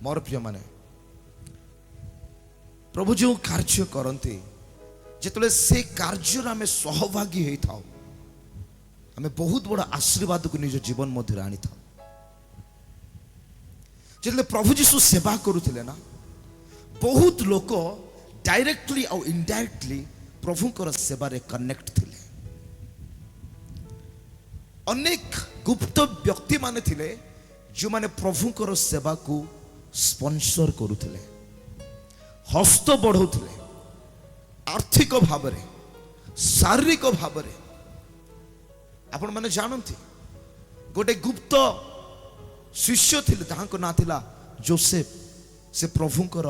मोर प्रिय माने प्रभु जो कार्य करते जिते से कार्य आम सहभागी होता आम बहुत बड़ा आशीर्वाद को निज जीवन मध्य आनी था। जिते प्रभु जीशु सेवा करुले ना बहुत लोक डायरेक्टली और इनडायरेक्टली प्रभुंकर सेवारे कनेक्ट थे। अनेक गुप्त व्यक्ति माने थिले जो माने प्रभुंकर सेवा को स्पॉन्सर करुले, हस्त बढ़ाउले, आर्थिक भाव में शारीरिक भाव में। आपण माने जानती गोटे गुप्त शिष्य थिले ताहाको ना थिला जोसेफ। से प्रभुंकर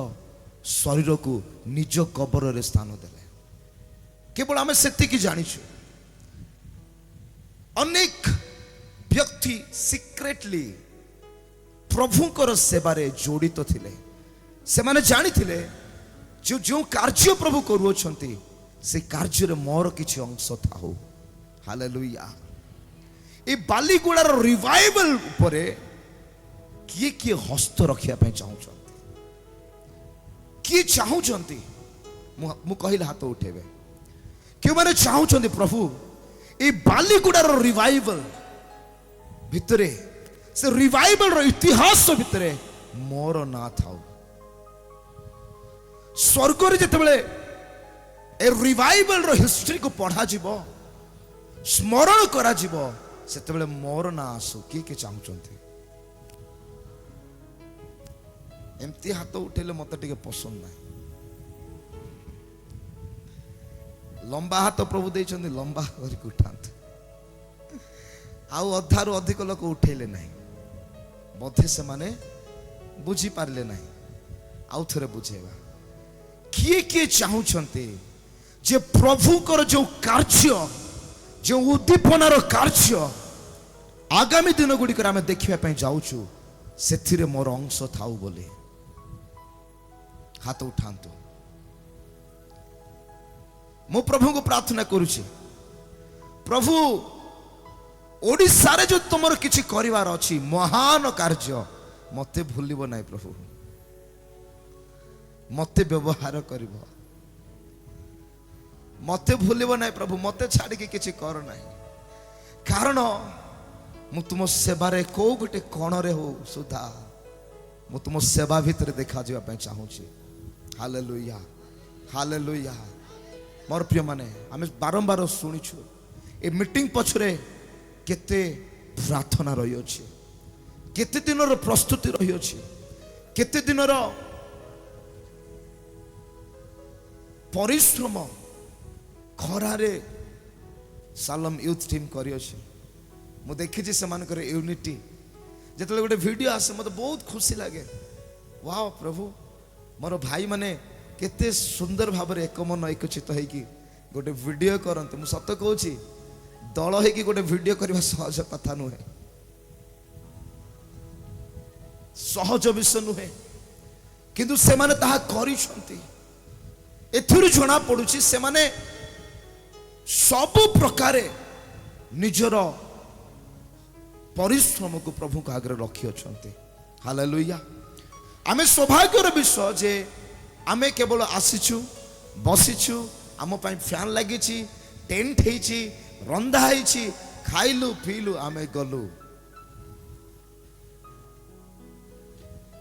शरीर को निज कबर रे स्थान देले। केवल आमे सेतिकी जानिछु अनेक व्यक्ति सिक्रेटली प्रभुंकर सेवारे जोड़ित थिले। से माने जानी थिले जो जो कार्य प्रभु करूछंती से कार्य रे मोर किछि अंश थाउ। हालेलुया। ए बालीगुड़ार रिवाइवल उपरे किए किए हस्त रखिया पे चाहूछंती, किए चाहूछंती मु कहिला हाथ उठेबे। क्यों माने चाहूछंती प्रभु ए बालीगुड़ार रिवाइवल भितरे से रिवाइवल रो इतिहास भितरे मोर ना थाउ। स्वर्ग रे जेतेबेले ए रिवाइवल रो हिस्ट्री को पढ़ा जीवो, स्मरण करा जीवो, सेतेबेले मोर ना आसु। किए चाहूछंती एमती हाथ उठेले मत टिके पसंद ना। लंबा हाथ प्रभु देइछंती, लंबा करके उठांत। आउ अधारु अधिक लोक उठेले नहीं, बोधे से माने बुझी पारले नहीं। आउ थरे बुझेबा किए किए चाहूछंती जे प्रभुकर जो कार्य, जो उद्दीपनार कार्य आगामी दिन गुड़िक आम देखा जाऊँ से मोर अंश थाऊ बोली। हाथ उठातु। मु प्रभु को प्रार्थना करुछि, प्रभु ओडिशा रे जो तुमर किछि करिवार अछि महान कार्य मते भूलिबो नाही। प्रभु मते व्यवहार करिबो, मते भूलिबो नाही। प्रभु मते छाड़ी के किछि कर नाही। कारण मु तुम सेवारे को गोटे कोण रे हो सुधा मु तुम सेवा भितर देखा जावा पे चाहूछि। Hallelujah, hallelujah. मोर प्रिय माने आमे बारंबार सुनिछु ए मीटिंग पछरे केते प्रार्थना रही अछि, केते दिनर प्रस्तुति रही अछि, केते दिनर परिश्रम खरारे सालम यूथ टीम करी अछि। मु देखि से मानकर यूनिटी जेतले गोटे वीडियो आसे मते बहुत खुशी लागे। वाह प्रभु मोर भाई माने केते सुंदर भाव में एक मन एकचित होइकी गोटे वीडियो करते। मु सत कहूची दल होइकी गोटे वीडियो करबा सहज कथा नुहे, सहज विषय नुहे, किंतु से माने ताहा करिसंती। एथिरु जणा पडुची से माने सब प्रकारे निजर परिश्रम को प्रभु को आगे रखी अछंती। हालेलुया। आमे सौभाग्यर विषय जे आमे केवल आसीछु, बसीछु, आम पाई फैन लगी, टेंट हेची, रंधा हेची, खाइलु पीलु आमे गलु।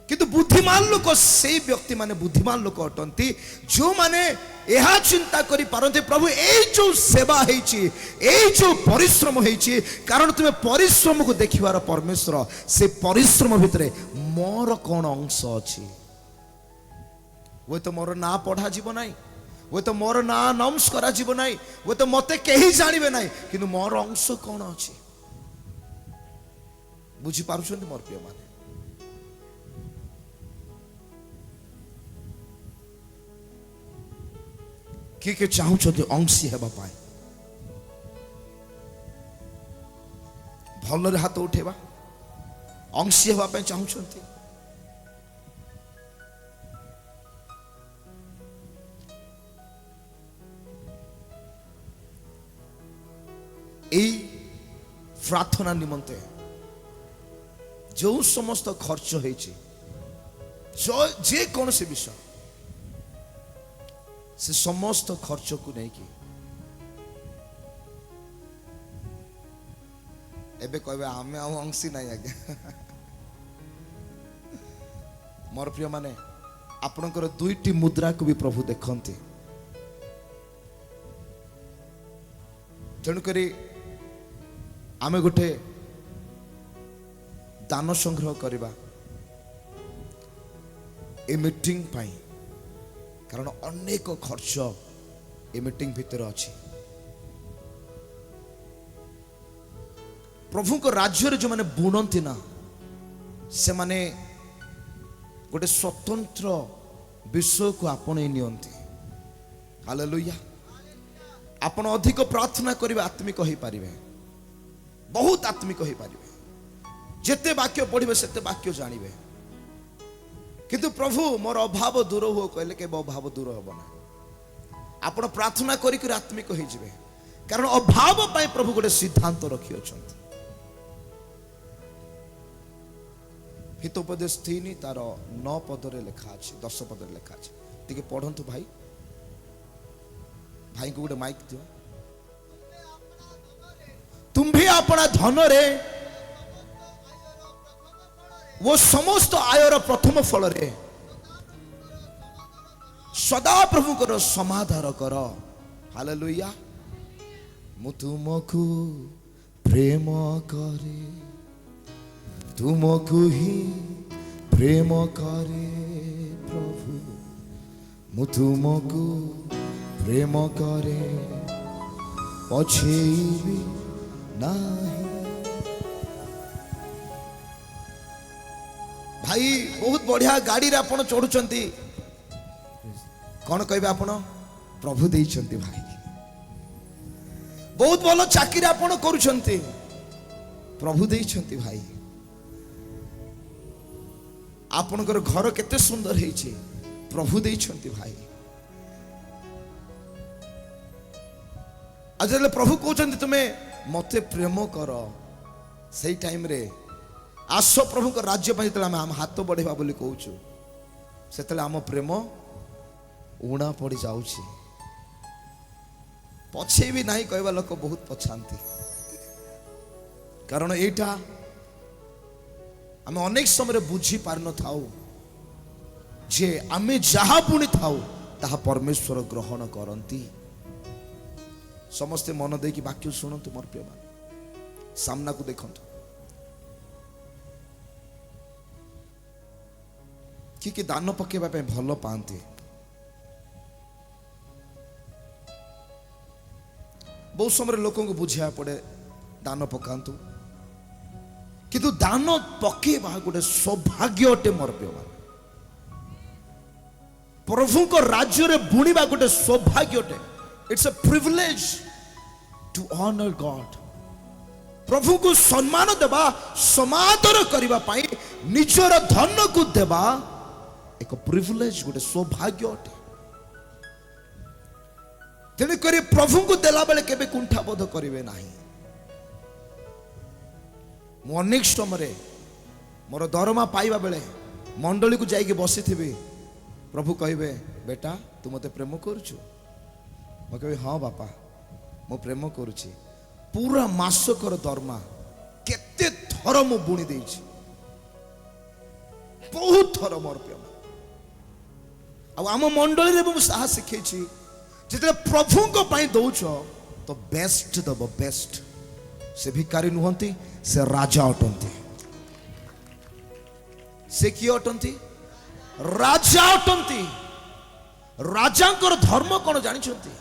किंतु बुद्धिमान लोक से व्यक्ति माने बुद्धिमान लोक अटंती जो माने यह चिंता करि पारंती प्रभु ए जो सेवा हेची, ए जो परिश्रम हेची, कारण तुम्हें परिश्रम को देखिबार परमेश्वर से परिश्रम भितरे मोर कोन अंश अछि। वो तो मोर ना पढ़ा जीव नाई, वो तो मोर ना नम्स करा जीव नाई, वो तो मते केही जानिबे नाई, किंतु मोर अंश कोन अछि। बुझी पारुछंती मोर प्रिय माने। किए चाहूछंती अंशी हेबा पाए भल रे हाथ उठेबा, अंशी हेबा पाए चाहूछंती। এই प्रार्थना निमंते जो समस्त खर्च होइछि जे कौन से विषय से समस्त खर्च को नहीं कि एबे कहबे आमे आउ अंशी नहीं आज्ञा मोर प्रिय माने आपणकर दुईटी मुद्रा को भी प्रभु देखते तेणुक आमे गोटे दान संग्रह करवा ए मीटिंग पाई कारण अनेक खर्च ए मीटिंग भितर अच्छी प्रभु को राज्य जो माने बुणती ना से माने गोटे स्वतंत्र विषय को आपण नियंती हालेलुया आपण अधिक प्रार्थना करिवे आत्मिक होई पारिबे बहुत आत्मिक होई पारिबे जेते वाक्य पढ़िबे सेते वाक्य जानिबे किंतु प्रभु मोर अभाव दूर हो कहले के अभाव दूर हो ना आपण प्रार्थना करी कर आत्मिक होई जिवे कारण अभाव पाई प्रभु गोटे सिद्धांत रखी अछंती हितोपदेश 3 तार 9 पदरे लिखा अछि 10 पदरे लिखा अछि तिके पढ़ंतु भाई भाई को गोटे माइक दियो तुम भी अपना धन रे वो समस्त आयर प्रथम फल रे सदा प्रभु को समाधान कर हालेलुया मु तुमको प्रेम करे तुमको ही प्रेम करे प्रभु मु तुमको प्रेम करे पछेबी नाही भाई बहुत बढ़िया गाड़ी रे आपण चढ़ुचंती कौन कहबे आपण प्रभु देइचंती भाई बहुत भलो चाकरी आपण करूचंती प्रभु देइचंती भाई आपणकर घर केते सुंदर हेछि प्रभु देइचंती भाई आज प्रभु कहते तुम्हें मते प्रेम कर से टाइम रे आस प्रभु को राज्य आम हाथ बढ़ेबा बोली कहूँ से आम प्रेम उणा पड़ जाऊँ पछे भी नहीं कहवा लोक बहुत पछाती कारण एटा आम अनेक समय बुझी पार न थाऊ जे आमे जहा पुणी थाऊ ताहा परमेश्वर ग्रहण करती समस्ते मन दे कि वाक्य शुणु मोर प्रिय मान सामना को देखु कि दान पकेबा पे भल पाती बहुत समय लोक को बुझा पड़े दान पकातु किंतु दान पकेबा गोटे सौभाग्य अटे मोर प्रिय मान प्रभु को राज्य रे बुणीबा गोटे सौभाग्य अटे it's a privilege to honour god प्रभु को सम्मान देबा समादर करिबा पाई निजर धन को देबा एक प्रिविलेज गोटे सौभाग्य अटे तेणु करी प्रभु को देला बेले केबे कुंठाबोध करिवे नाही मो अनेक समय मोर दरमा पाइबा बेले मंडली को जाइके बसी थिबी प्रभु कहबे बेटा तू मते प्रेम करूछु मैं कह हाँ बापा मु प्रेम करुछि पूरा मासकर दरमा केते थर मु बुणी देछि बहुत थर मोर प्रेम आम मंडली रे साहस शिखेछि जिते प्रभु को पाई दौच तो बेस्ट दब बेस्ट से भिकारी नुहंती से राजा अटंती से किए अटंती राजा अटंती राजांकर धर्म कौन जानिछंती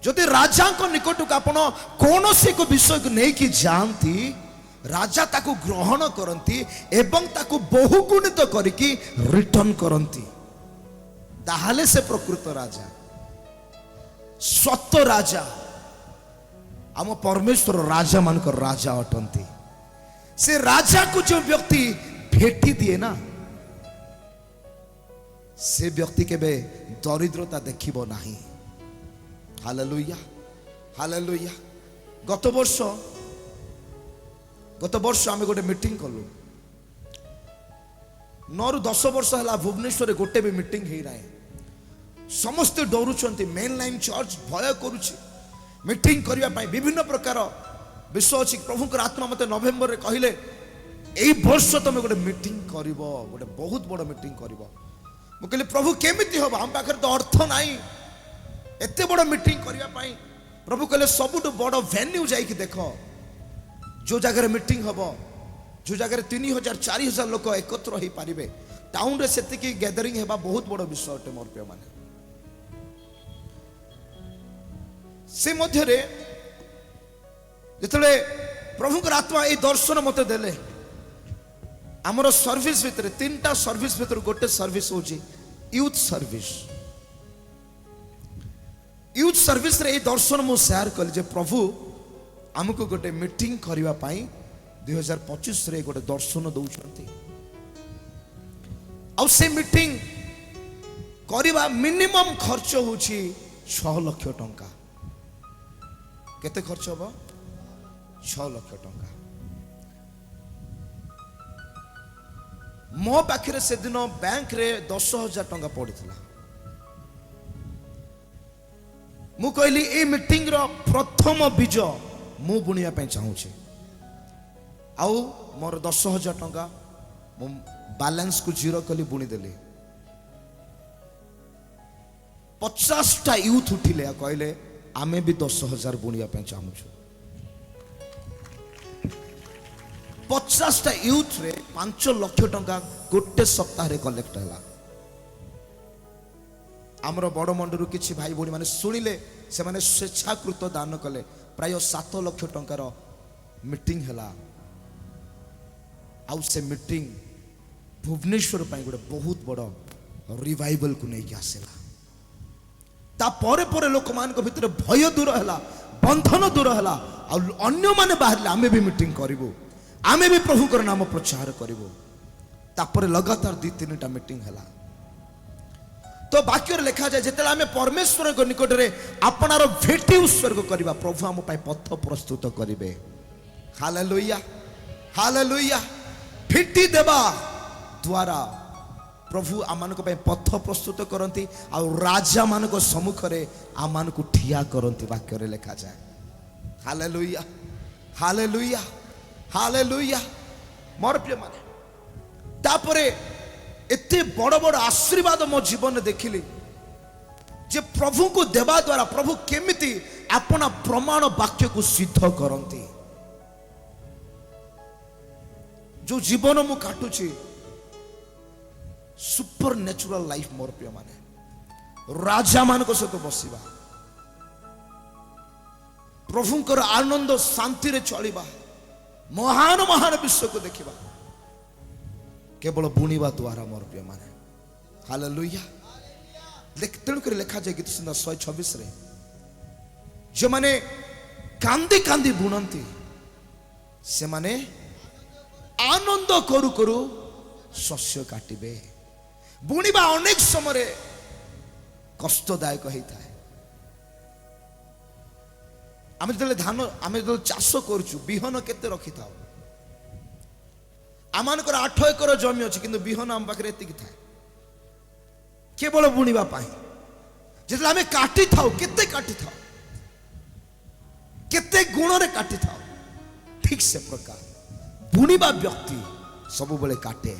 जदि राजा निकट को आपण कौन से को विषय को लेकिन जाती राजा ताको ग्रहण करती एवं ताको बहुगुणित करके रिटर्न करती ताहले से प्रकृत राजा सत राजा आम परमेश्वर राजा मान राजा अटंती से राजा को जो व्यक्ति भेटी दिए ना से व्यक्ति केबे दरिद्रता देखिबो नाही हालेलुया हालेलुया गत वर्ष आमे गोटे मीटिंग कलु 9 ରୁ 10 वर्ष है भुवनेश्वर गोटे भी मीटिंग हो ना समस्ते डरुंच मेन लाइन चर्च भय करुच्ची मीटिंग करने विभिन्न प्रकार विषय अच्छी प्रभु आत्मा मत नवेम्बर रे कहले यही वर्ष तुम गोटे मीटिंग कर गोटे बहुत बड़ मीटिंग कर मुझे प्रभु केमिति हम आम पाखे तो अर्थ नाई एत बड़ मीटिंग करने प्रभु कहले सबुठ बड़ वेन्यू जाइए देख जो जगह मीटिंग हम जो जगह 3000-4000 लोक एकत्र हो पारे टाउन रे से गैदरिंग हेबा बहुत बड़ विषय अटे मोर प्रिय माने से मध्य जिते प्रभु आत्मा ये दर्शन मत देले आमर सर्विस भितर 3टा सर्विस भितर गोटे सर्विस होची यूथ सर्विस रे दर्शन मु शेयर कल जे प्रभु आमको गोटे मीटिंग करबा पई 2025 रे गोटे दर्शन दउछंती आ से मीटिंग करबा मिनिमम खर्च होची 6 लाख टंका केते खर्च हो 6 लाख टंका मो पाखे से दिन बैंक रे 10,000 टंका पड़ता मु कहली ए मीटिंग रो प्रथम बीज मु बुनिया चाहूँगी आउ मोर 10,000 टंका मु बैलेंस को जीरो कली बुनीदेली 50टा यूथ उठिले कहले आमे भी 10,000 बुनिया चाहूँ 50टा यूथ रे 5 लाख टंका गोटे सप्ताह रे कलेक्ट है आमर बड़ मंडरू किछि भाई भौणी माने सुनिले से माने स्वेच्छाकृत दान कले प्राय 7 लाख टंकार मीटिंग हला आउ से मीटिंग भुवनेश्वर पाई गोटे बहुत बड़ रिवाइवल को नहीं आसला ता परे परे लोक मान भितर भय दूर है बंधन दूर है अन्य माने बाहर आमे भी मीटिंग करूँ आमे भी प्रभु नाम प्रचार करूँ तापर लगातार 2-3टा मीटिंग है तो वाक्य लिखा जाए जिते आम परमेश्वर निकट में आपणार भेटी उत्सर्ग करवा प्रभु आम पथ प्रस्तुत करेंगे हालेलुया हालेलुया भेटी देवा द्वारा प्रभु आम पथ प्रस्तुत करती आ राजा मान सम्मुख में आम ठिया करती वाक्य लिखा जाए हालेलुया हालेलुया हालेलुया मोर प्रिय माने तापरे एते बड़ बड़ आशीर्वाद मो जीवन देखिली जे प्रभु को देवा द्वारा प्रभु केमिति अपना प्रमाण वाक्य को सिद्ध करती जो जीवन मु काटुची सुपर नेचुरल लाइफ मोर प्रिय माने राजा मान सहित बसवा प्रभुंकर आनंद शांति रे चलिबा महान महान विश्व को देखिबा केवल बुणीवा द्वारा मोर प्रिय माने हालेलुया तेणुक लिखा जाए गीत सुंदर 126 रे जो माने कांदी कांदी बुणती से माने आनंद करू करू शस्य काटिबे बुणीवा अनेक समय कष्टदायक होता है आम जो धान आम जो चाष करुचु बिहन केते रखी था आमानकर 8 एकर जमी अच्छी किंतु बिहन आम पाखे एति था केवल बुणीवा जो आम काटी था केते काटी था केते गुण रे काटी था ठीक से प्रकार बुणीवा व्यक्ति सब बेले काटे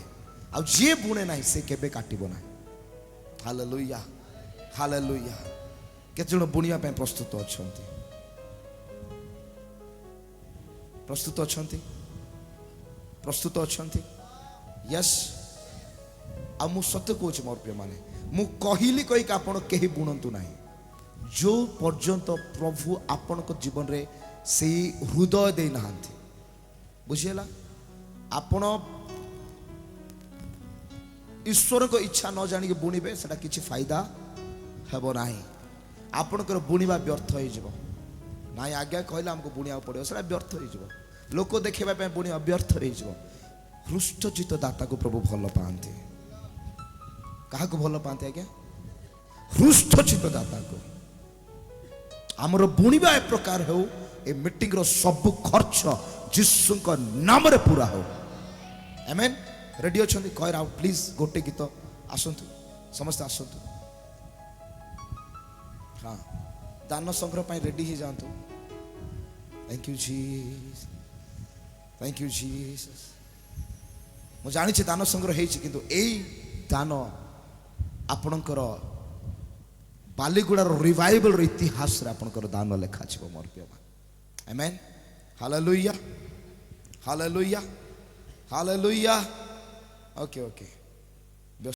आ जे बुणे ना से केबे काटिबो ना हालेलुया हालेलुया केते जण बुणीवा पे प्रस्तुत अछंती प्रस्तुत अछंती प्रस्तुत अछंती यस आ मु सत्य कहूँ मोर प्रिय माने मु कहली कही आपण केही बुणंतु नाही जो पर्यंत प्रभु आपण को जीवन रे से हृदय दे नाहांती बुझिला आपण ईश्वर को इच्छा न जानी बुणीबे सेटा किछि फायदा हेबो नाही आपणकर बुणीबा व्यर्थ हो जिवो नाई आज्ञा कहला हमको बुणिया पड़ो सेटा व्यर्थ हो जिवो लोक देखिबा पे बुणिया व्यर्थ हो जिवो हृष्टचित दाता को प्रभु भल पाते कहा को भल पाते आज्ञा हृष्टचित दाता को आमर बुणीबा ए प्रकार हो ए मीटिंग रो सब खर्च यीशु को नाम रे पूरा हो आमेन रेडी अच्छा कयर आउट प्लीज गोटे गीत आसतु समस्त आसतु हाँ दान संग्रह रेडी ही जातु thank you Jesus thank you Jesus मु जानी दान संग्रह किंतु एई दान आपणकर बालीगुड़ार रिवाइवल इतिहास आपणकर दान लेखा छो मोर प्रिय amen hallelujah hallelujah hallelujah okay okay